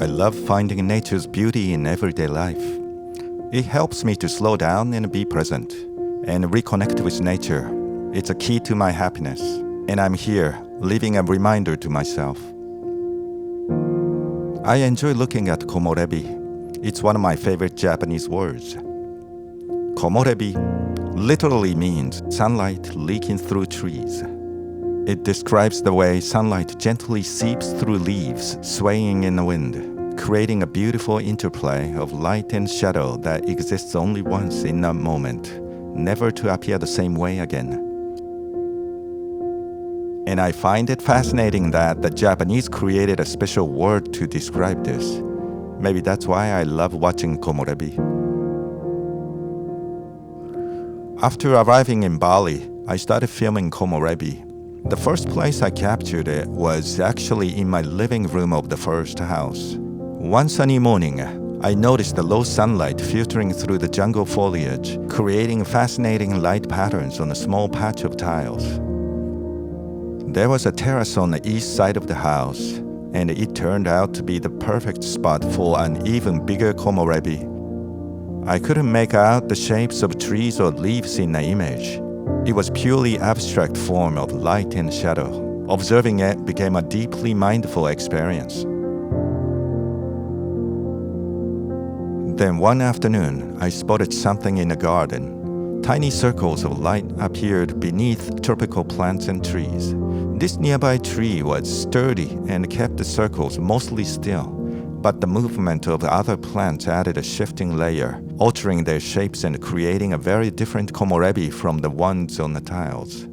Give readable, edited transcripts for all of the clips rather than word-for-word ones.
I love finding nature's beauty in everyday life. It helps me to slow down and be present, and reconnect with nature. It's a key to my happiness, and I'm here, leaving a reminder to myself. I enjoy looking at Komorebi. It's one of my favorite Japanese words. Komorebi literally means sunlight leaking through trees. It describes the way sunlight gently seeps through leaves, swaying in the wind, creating a beautiful interplay of light and shadow that exists only once in a moment, never to appear the same way again. And I find it fascinating that the Japanese created a special word to describe this. Maybe that's why I love watching Komorebi. After arriving in Bali, I started filming Komorebi. The first place I captured it was actually in my living room of the first house. One sunny morning, I noticed the low sunlight filtering through the jungle foliage, creating fascinating light patterns on a small patch of tiles. There was a terrace on the east side of the house, and it turned out to be the perfect spot for an even bigger Komorebi. I couldn't make out the shapes of trees or leaves in the image. It was purely abstract form of light and shadow. Observing it became a deeply mindful experience. Then one afternoon, I spotted something in the garden. Tiny circles of light appeared beneath tropical plants and trees. This nearby tree was sturdy and kept the circles mostly still, but the movement of other plants added a shifting layer, altering their shapes and creating a very different Komorebi from the ones on the tiles.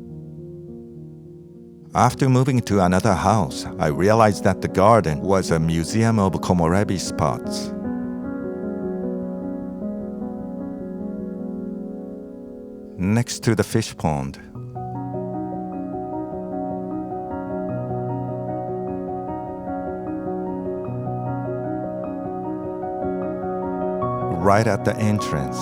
After moving to another house, I realized that the garden was a museum of Komorebi spots. Next to the fish pond, right at the entrance,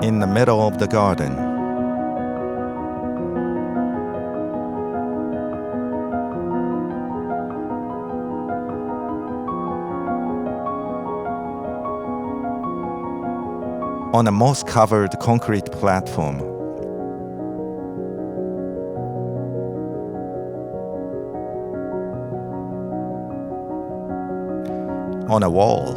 in the middle of the garden, on a moss-covered concrete platform. On a wall.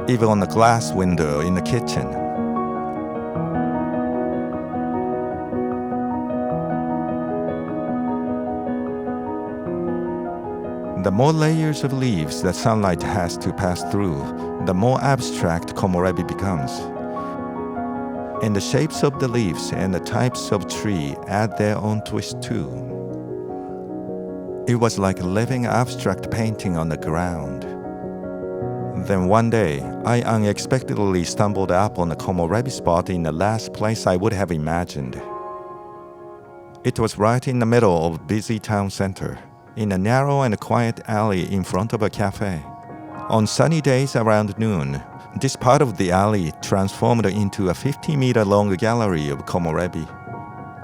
Even on a glass window in the kitchen. The more layers of leaves that sunlight has to pass through, the more abstract Komorebi becomes. And the shapes of the leaves and the types of tree add their own twist too. It was like a living abstract painting on the ground. Then one day, I unexpectedly stumbled upon a Komorebi spot in the last place I would have imagined. It was right in the middle of a busy town center, in a narrow and quiet alley in front of a cafe. On sunny days around noon, this part of the alley transformed into a 50-meter-long gallery of Komorebi.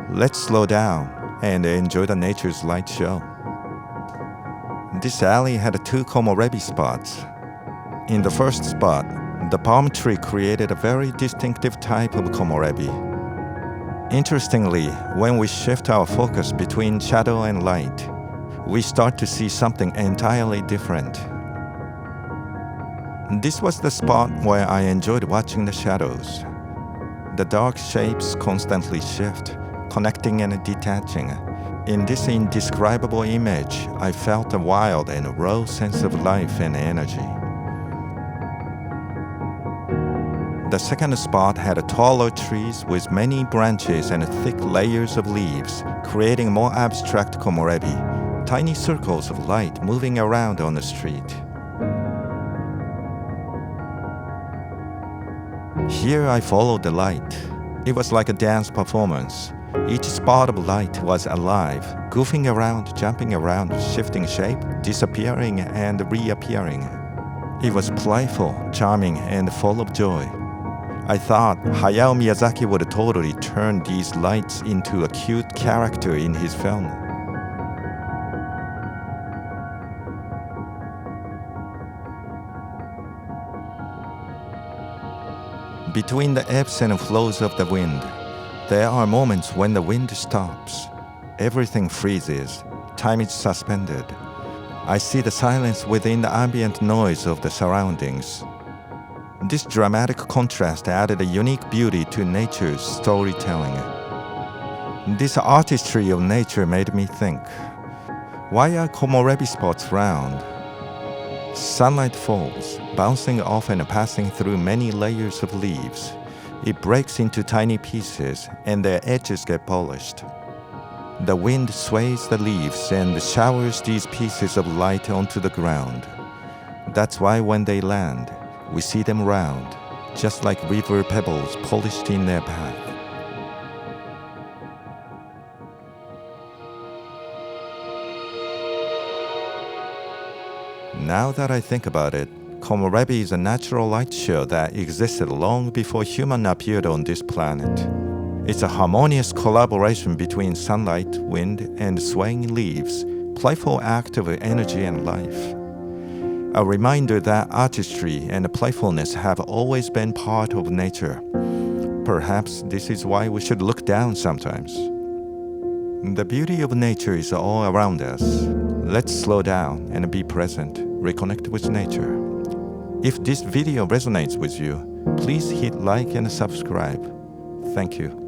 Let's slow down and enjoy the nature's light show. This alley had 2 Komorebi spots. In the first spot, the palm tree created a very distinctive type of Komorebi. Interestingly, when we shift our focus between shadow and light, we start to see something entirely different. This was the spot where I enjoyed watching the shadows. The dark shapes constantly shift, connecting and detaching. In this indescribable image, I felt a wild and raw sense of life and energy. The second spot had taller trees with many branches and thick layers of leaves, creating more abstract Komorebi. Tiny circles of light moving around on the street. Here I followed the light. It was like a dance performance. Each spot of light was alive, goofing around, jumping around, shifting shape, disappearing and reappearing. It was playful, charming, and full of joy. I thought Hayao Miyazaki would totally turn these lights into a cute character in his film. Between the ebbs and flows of the wind, there are moments when the wind stops. Everything freezes. Time is suspended. I see the silence within the ambient noise of the surroundings. This dramatic contrast added a unique beauty to nature's storytelling. This artistry of nature made me think, why are Komorebi spots round? Sunlight falls, bouncing off and passing through many layers of leaves. It breaks into tiny pieces, and their edges get polished. The wind sways the leaves and showers these pieces of light onto the ground. That's why when they land, we see them round, just like river pebbles polished in their path. Now that I think about it, Komorebi is a natural light show that existed long before humans appeared on this planet. It's a harmonious collaboration between sunlight, wind, and swaying leaves, playful act of energy and life. A reminder that artistry and playfulness have always been part of nature. Perhaps this is why we should look down sometimes. The beauty of nature is all around us. Let's slow down and be present, reconnect with nature. If this video resonates with you, please hit like and subscribe. Thank you.